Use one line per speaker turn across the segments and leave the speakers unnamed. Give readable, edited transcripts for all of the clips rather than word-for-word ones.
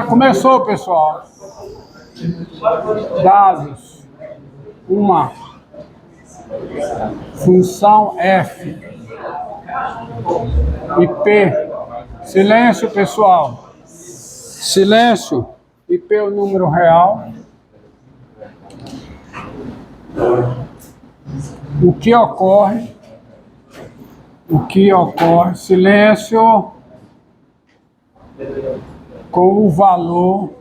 Começou, pessoal. Dados uma função f e p. Silêncio, pessoal. Silêncio. E p é o número real. O que ocorre? Silêncio. Com o valor.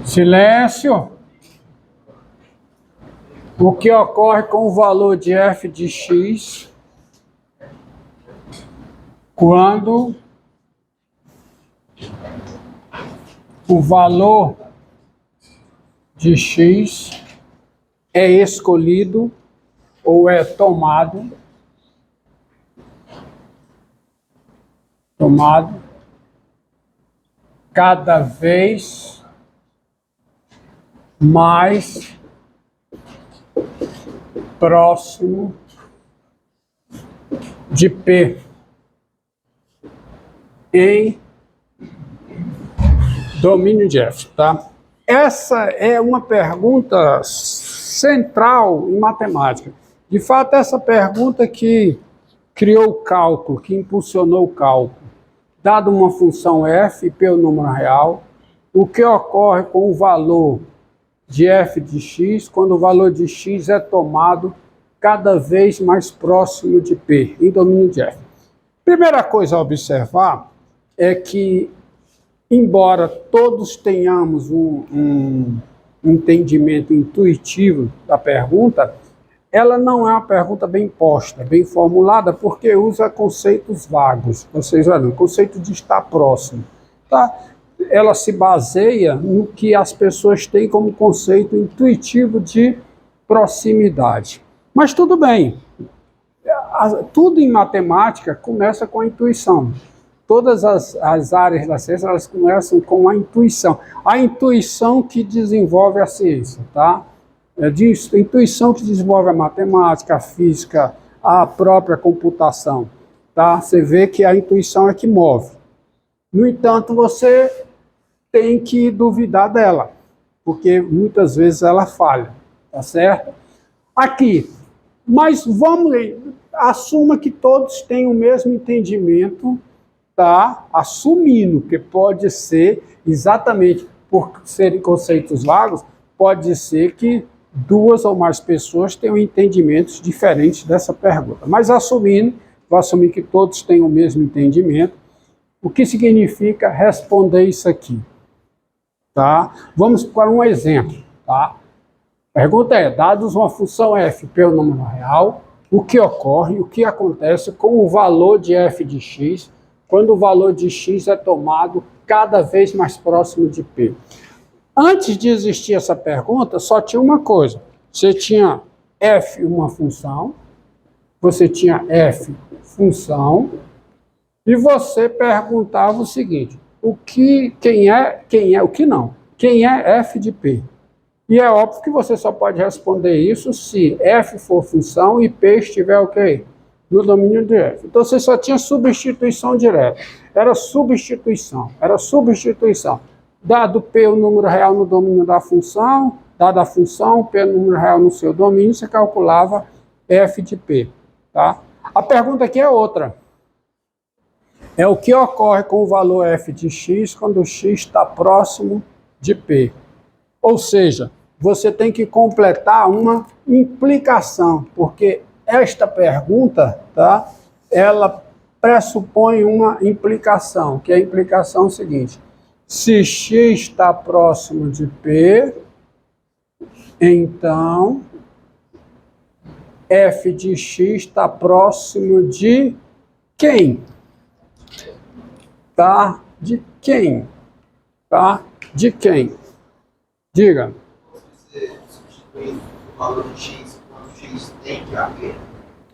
Silêncio. O que ocorre com o valor de f de x quando o valor de x é escolhido ou é tomado cada vez mais próximo de P em domínio de F, tá? Essa é uma pergunta central em matemática. De fato, essa pergunta que criou o cálculo, que impulsionou o cálculo. Dado uma função f, P é o número real, o que ocorre com o valor de f de x quando o valor de x é tomado cada vez mais próximo de P, em domínio de F. Primeira coisa a observar é que, embora todos tenhamos um entendimento intuitivo da pergunta, ela não é uma pergunta bem posta, bem formulada, porque usa conceitos vagos. Vocês olham, o conceito de estar próximo. Tá? Ela se baseia no que as pessoas têm como conceito intuitivo de proximidade. Mas tudo bem. Tudo em matemática começa com a intuição. Todas as áreas da ciência, elas começam com a intuição. A intuição que desenvolve a ciência, tá? A intuição que desenvolve a matemática, a física, a própria computação, tá? Você vê que a intuição é que move. No entanto, você tem que duvidar dela, porque muitas vezes ela falha, tá certo? Aqui, mas assuma que todos têm o mesmo entendimento, tá? Assumindo que pode ser, exatamente por serem conceitos vagos, pode ser que duas ou mais pessoas tenham entendimentos diferentes dessa pergunta. Mas vou assumir que todos têm o mesmo entendimento, o que significa responder isso aqui, tá? Vamos para um exemplo, tá? A pergunta é, dados uma função f, P é o número real, o que ocorre, o que acontece com o valor de f de x, quando o valor de x é tomado cada vez mais próximo de P. Antes de existir essa pergunta, só tinha uma coisa. Você tinha f, uma função, você tinha f, função, e você perguntava o seguinte, quem é f de P? E é óbvio que você só pode responder isso se f for função e P estiver o quê? No domínio de f. Então você só tinha substituição direta. Era substituição. Dado P o número real no domínio da função, dada a função, P o número real no seu domínio, você calculava f de P. Tá? A pergunta aqui é outra. É o que ocorre com o valor f de x quando o x está próximo de P. Ou seja, você tem que completar uma implicação, porque esta pergunta, tá, ela pressupõe uma implicação, que é a implicação seguinte. Se x está próximo de P, então f de x está próximo de quem? Tá? De quem? Tá? De quem? Diga.
Você substitui o valor de x quando x tem que haver?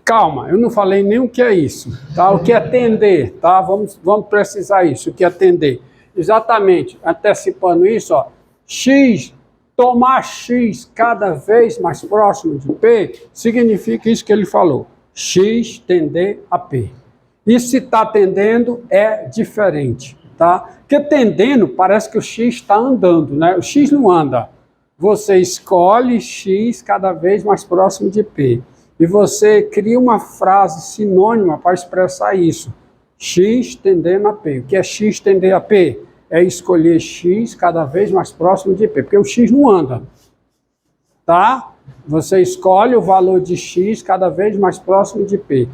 Calma, eu não falei nem o que é isso, tá? O que é tender, tá? Vamos precisar isso, o que é tender. Exatamente, antecipando isso, ó, tomar x cada vez mais próximo de P, significa isso que ele falou. x tender a P. E se está tendendo, é diferente, tá? Porque tendendo, parece que o x está andando, né? O x não anda. Você escolhe x cada vez mais próximo de P. E você cria uma frase sinônima para expressar isso. X tendendo a P. O que é x tender a P? É escolher x cada vez mais próximo de P, porque o x não anda, tá? Você escolhe o valor de x cada vez mais próximo de P.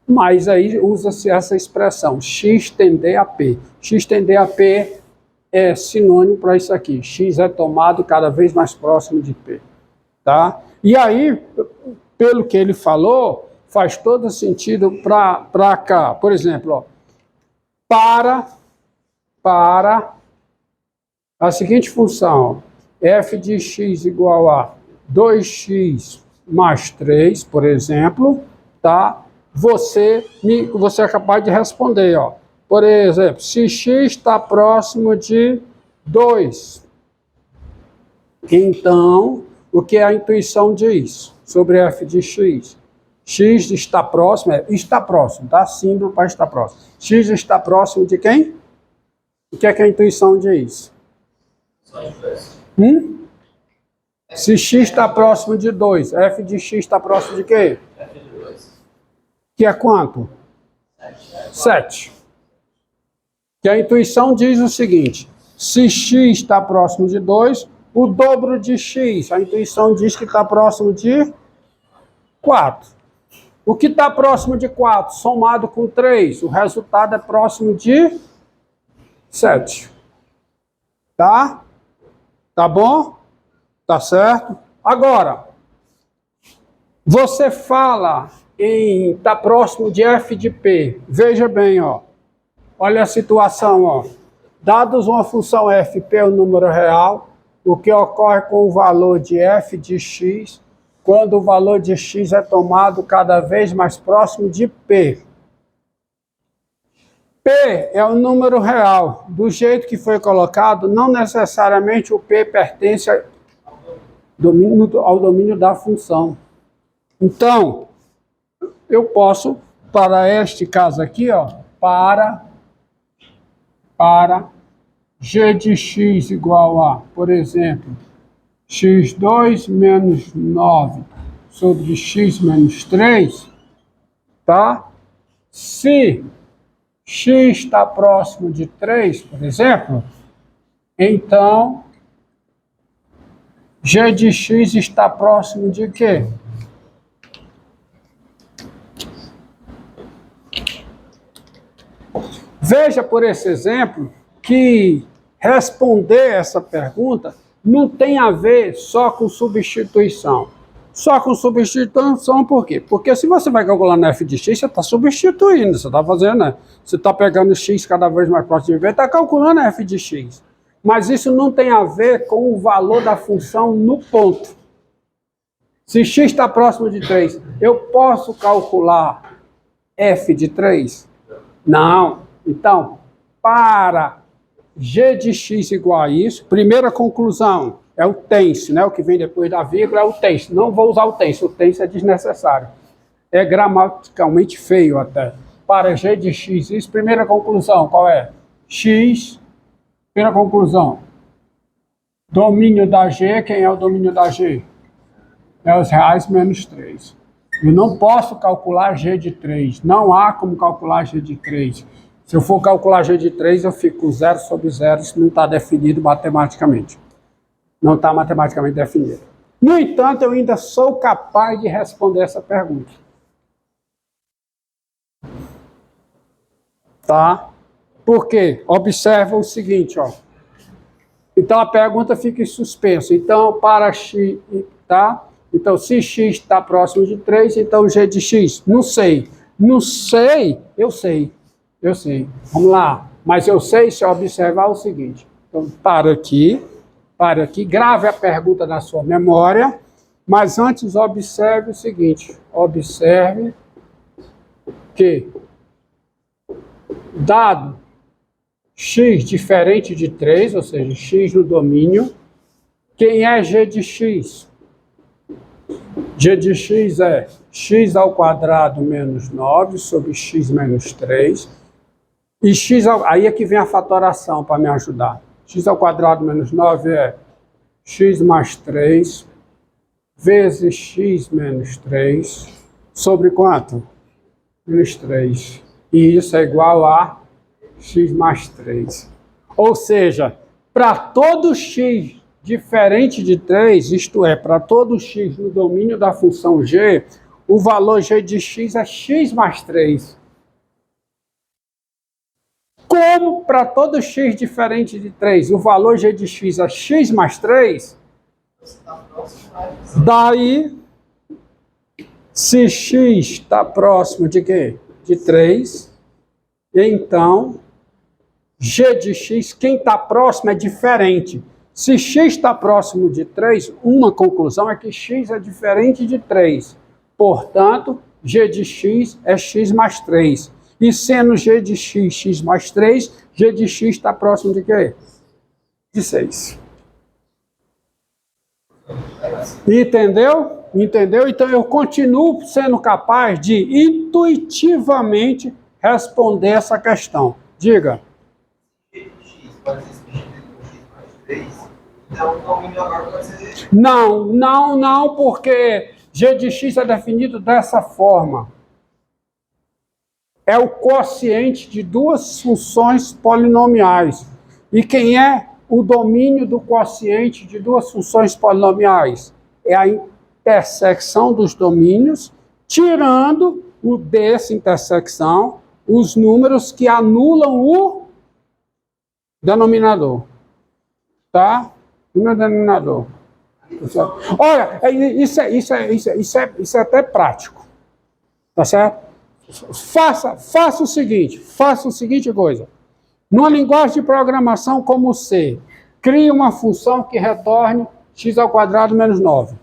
Mas aí usa-se essa expressão, x tender a P. X tender a P é sinônimo para isso aqui. X é tomado cada vez mais próximo de P. Tá? E aí, pelo que ele falou, faz todo sentido para cá. Por exemplo, ó, para a seguinte função, f de x igual a 2x mais 3, por exemplo, tá? Você é capaz de responder, ó. Por exemplo, se x está próximo de 2, então, o que a intuição diz sobre f de x? X está próximo, está próximo, tá? Símbolo para estar próximo. X está próximo de quem? O que é que a intuição diz? Se x está próximo de 2, f de x está próximo de quê?
F de 2.
Que é quanto? 7. Que a intuição diz o seguinte, se x está próximo de 2, o dobro de x, a intuição diz que está próximo de 4. O que está próximo de 4, somado com 3, o resultado é próximo de 7. Tá? Tá bom? Tá certo? Agora, você fala em tá próximo de f de p. Veja bem, ó. Olha a situação, ó. Dados uma função f, p é um número real, o que ocorre com o valor de f de x, quando o valor de x é tomado cada vez mais próximo de p. P é um número real. Do jeito que foi colocado, não necessariamente o P pertence ao domínio da função. Então, eu posso, para este caso aqui, ó, para g de x igual a, por exemplo, x2 menos 9 sobre x menos 3, tá? Se x está próximo de 3, por exemplo, então g de x está próximo de quê? Veja por esse exemplo que responder essa pergunta não tem a ver só com substituição. Só com substituição por quê? Porque se você vai calcular na f de x, você está substituindo, você está fazendo, né? Você está pegando x cada vez mais próximo de v, está calculando a f de x. Mas isso não tem a ver com o valor da função no ponto. Se x está próximo de 3, eu posso calcular f de 3? Não. Então, para g de x igual a isso, primeira conclusão, é o tense, né? O que vem depois da vírgula é o tense. Não vou usar o tense é desnecessário. É gramaticalmente feio até. Para g de x, isso, primeira conclusão, qual é? X, primeira conclusão. Domínio da g, quem é o domínio da g? É os reais menos 3. Eu não posso calcular g de 3. Não há como calcular g de 3. Se eu for calcular g de 3, eu fico 0 sobre 0. Isso não está definido matematicamente. Não está matematicamente definido. No entanto, eu ainda sou capaz de responder essa pergunta. Tá? Por quê? Observa o seguinte, ó. Então, a pergunta fica em suspenso. Então, para x, tá? Então, se x está próximo de 3, então g de x, não sei. Não sei, eu sei. Eu sei. Vamos lá. Mas eu sei se eu observar o seguinte. Então, para aqui, grave a pergunta na sua memória, mas antes observe o seguinte. Observe que, dado x diferente de 3, ou seja, x no domínio, quem é g de x? G de x é x ao quadrado menos 9 sobre x menos 3. E x aí é que vem a fatoração para me ajudar. X ao quadrado menos 9 é x mais 3 vezes x menos 3 sobre quanto? Menos 3. E isso é igual a x mais 3. Ou seja, para todo x diferente de 3, isto é, para todo x no domínio da função g, o valor g de x é x mais 3. Como para todo x diferente de 3, o valor g de x é x mais 3, daí, se x está próximo de quê? De 3, então, g de x, quem está próximo é diferente. Se x está próximo de 3, uma conclusão é que x é diferente de 3. Portanto, g de x é x mais 3. E sendo g de x, x mais 3, g de x está próximo de quê? De 6. Entendeu? Entendeu? Então eu continuo sendo capaz de intuitivamente responder essa questão. Diga.
G de x pode ser substituído por x mais 3. Então, o domínio agora pode ser...
Não, porque g de x é definido dessa forma. É o quociente de duas funções polinomiais. E quem é o domínio do quociente de duas funções polinomiais? É a intersecção dos domínios, tirando o dessa intersecção os números que anulam o denominador. Tá? O denominador. Olha, isso é até prático. Tá certo? Faça o seguinte coisa. Numa linguagem de programação como C, crie uma função que retorne x ao quadrado menos 9.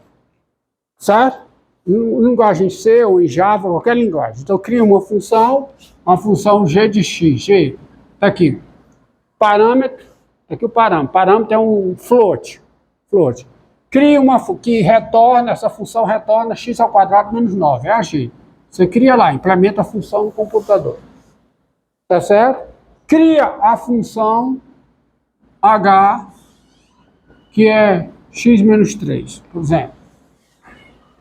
Certo? Em linguagem C ou em Java, qualquer linguagem. Então, crie uma função g de x. G, tá aqui. Parâmetro, tá aqui o parâmetro. Parâmetro é um float. Crie uma que retorna, essa função retorna x ao quadrado menos 9. É a G. Você cria lá, implementa a função no computador. Tá certo? Cria a função h, que é x menos 3, por exemplo.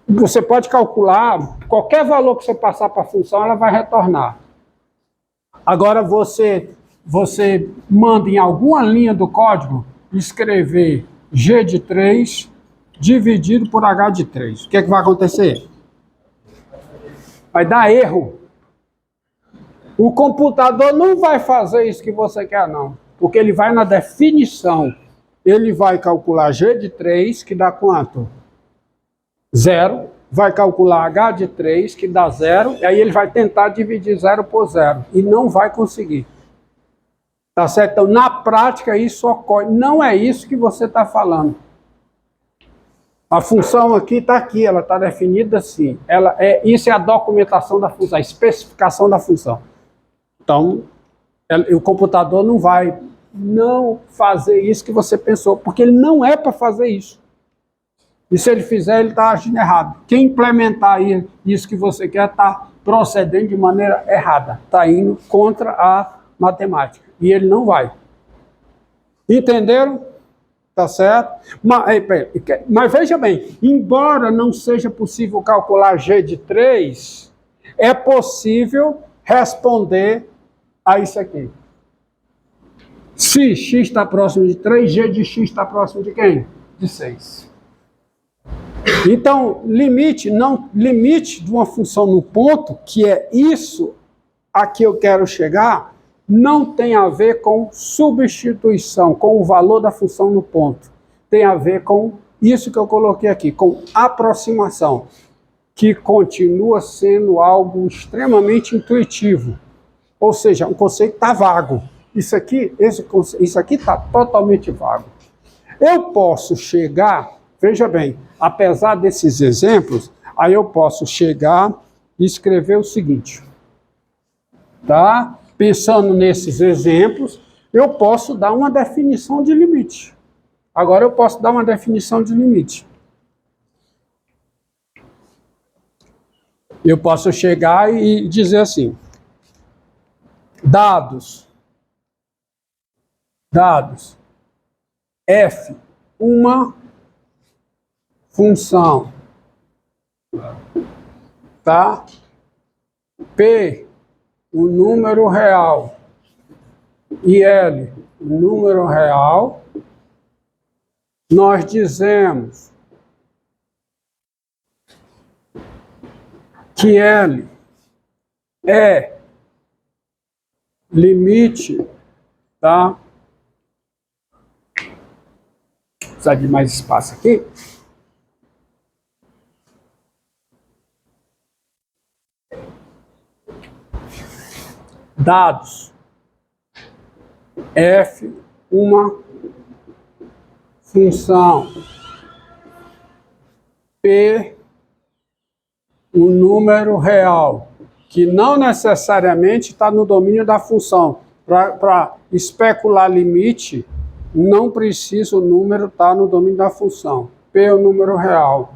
Você pode calcular, qualquer valor que você passar para a função, ela vai retornar. Agora você manda em alguma linha do código escrever g de 3 dividido por h de 3. O que é que vai acontecer? Vai dar erro. O computador não vai fazer isso que você quer, não. Porque ele vai na definição. Ele vai calcular g de 3, que dá quanto? 0. Vai calcular h de 3, que dá 0. E aí ele vai tentar dividir 0 por 0. E não vai conseguir. Tá certo? Então, na prática, isso ocorre. Não é isso que você está falando. A função aqui, ela está definida assim. Isso é a documentação da função, a especificação da função. Então, o computador não vai fazer isso que você pensou, porque ele não é para fazer isso. E se ele fizer, ele está agindo errado. Quem implementar isso que você quer está procedendo de maneira errada, está indo contra a matemática. E ele não vai. Entenderam? Tá certo? Mas veja bem, embora não seja possível calcular g de 3, é possível responder a isso aqui. Se x está próximo de 3, g de x está próximo de quem? De 6. Então, limite de uma função no ponto, que é isso a que eu quero chegar, não tem a ver com substituição, com o valor da função no ponto. Tem a ver com isso que eu coloquei aqui, com aproximação, que continua sendo algo extremamente intuitivo. Ou seja, um conceito está vago. Isso aqui está totalmente vago. Eu posso chegar, veja bem, apesar desses exemplos, aí eu posso chegar e escrever o seguinte, tá? Pensando nesses exemplos, eu posso dar uma definição de limite. Agora eu posso dar uma definição de limite. Eu posso chegar e dizer assim, dados, f, uma função, tá? P, o número real, e L, o número real, nós dizemos que L é limite, tá? Precisa de mais espaço aqui. Dados f, uma função, p, o número real, que não necessariamente está no domínio da função. Para especular limite, não precisa o número estar no domínio da função. P é o número real.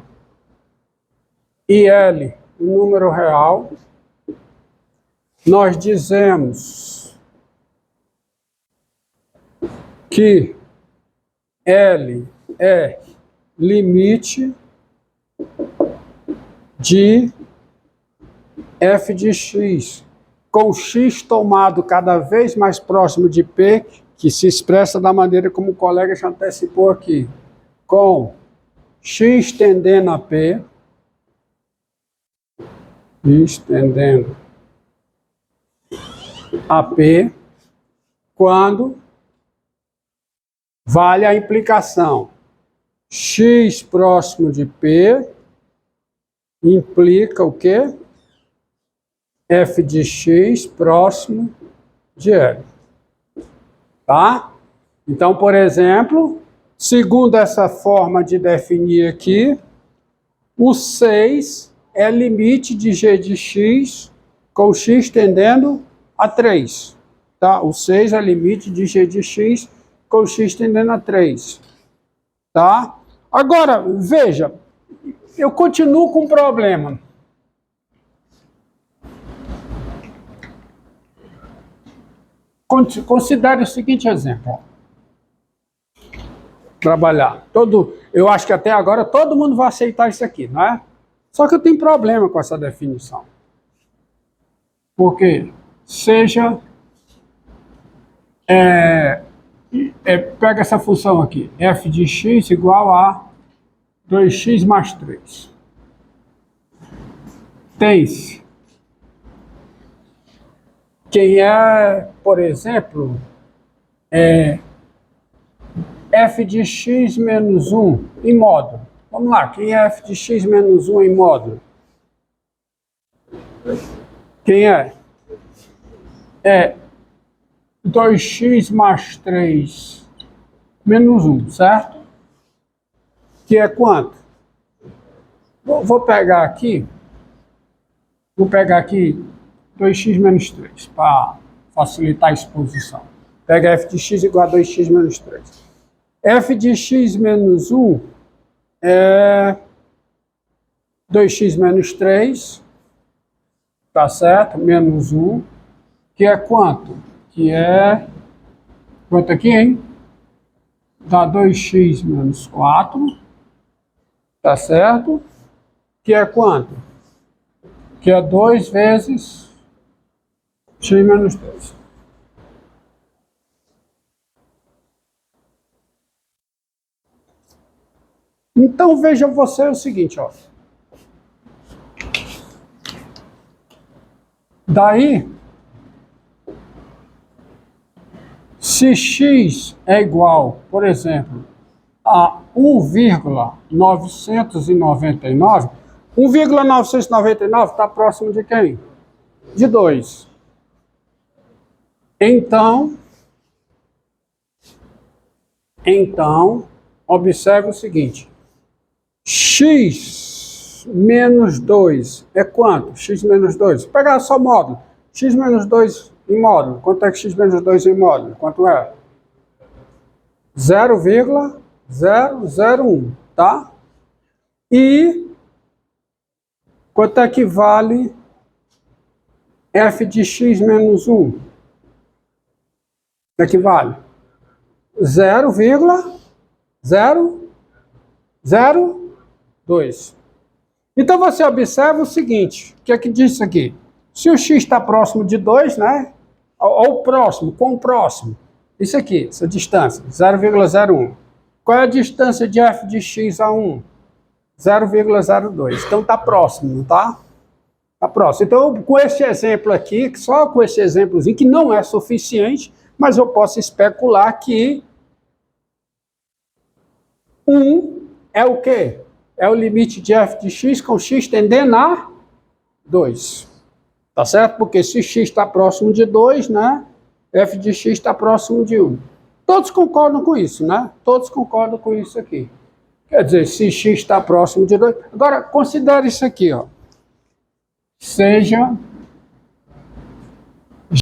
E L, o número real. Nós dizemos que L é limite de f de x, com x tomado cada vez mais próximo de P, que se expressa da maneira como o colega já antecipou aqui, com x tendendo a P, x tendendo a P, quando vale a implicação x próximo de P implica o quê? F de x próximo de L. Tá? Então, por exemplo, segundo essa forma de definir aqui, o 6 é limite de g de x com x tendendo a 3. Tá? O 6 é limite de g de x com x tendendo a 3. Tá? Agora, veja, eu continuo com um problema. Considere o seguinte exemplo. Trabalhar. Eu acho que até agora todo mundo vai aceitar isso aqui, não é? Só que eu tenho problema com essa definição. Porque seja... pega essa função aqui. F de x igual a 2x mais 3. Tem-se quem é, por exemplo, f de x menos 1 em módulo. Vamos lá, quem é f de x menos 1 em módulo? Quem é? É 2x mais 3 menos 1, certo? Que é quanto? Vou pegar aqui 2x menos 3, para facilitar a exposição. Pega f de x igual a 2x menos 3. F de x menos 1 é 2x menos 3, tá certo? Menos 1, que é quanto? Que é... Quanto aqui, hein? Dá 2x menos 4, tá certo? Que é quanto? Que é 2 vezes x menos 2. Então, veja você o seguinte, ó. Daí, se x é igual, por exemplo, a 1,999, 1,999 está próximo de quem? De 2. Então, observe o seguinte. X menos 2 é quanto? X menos 2. Vou pegar só módulo. X menos 2 em módulo. Quanto é que x menos 2 em módulo? Quanto é? 0,001, tá? E Quanto é que vale f de x menos 1? Quanto é que vale? 0,002. Então você observa o seguinte, o que é que diz isso aqui? Se o x está próximo de 2, né? Ou próximo, quão próximo? Isso aqui, essa distância, 0,01. Qual é a distância de f de x a 1? 0,02. Então está próximo, não está? Está próximo. Então, com esse exemplo aqui, só com esse exemplozinho, que não é suficiente, mas eu posso especular que 1 é o quê? É o limite de f de x com x tendendo a 2. Tá certo? Porque se x está próximo de 2, né? F de x está próximo de 1. Todos concordam com isso, né? Todos concordam com isso aqui. Quer dizer, se x está próximo de 2... Agora, considere isso aqui, ó. Seja